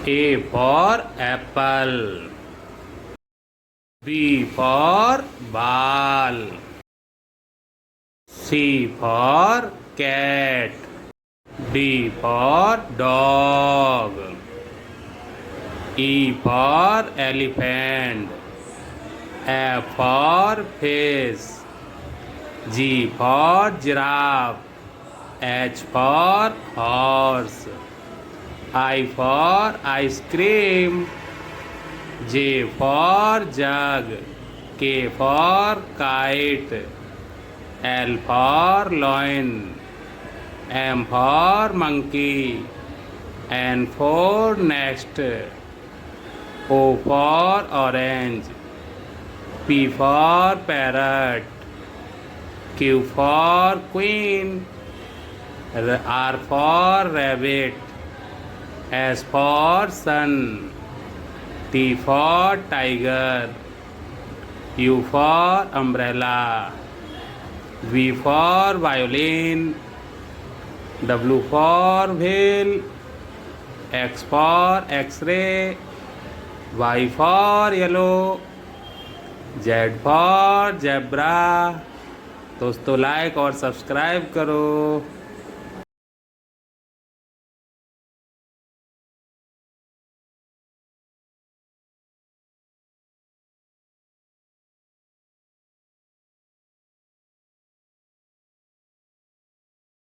A for apple. B for ball. C for cat. D for dog. E for elephant. F for fish. G for giraffe. H for horse. I for ice cream. J for jug. K for kite. L for lion. M for monkey. N for nest. O for orange. P for parrot. Q for queen. R for rabbit. S for sun. T for tiger. U for umbrella. V for violin. W for whale. X for x-ray. Y for yellow. Z for zebra. दोस्तों like और subscribe करो।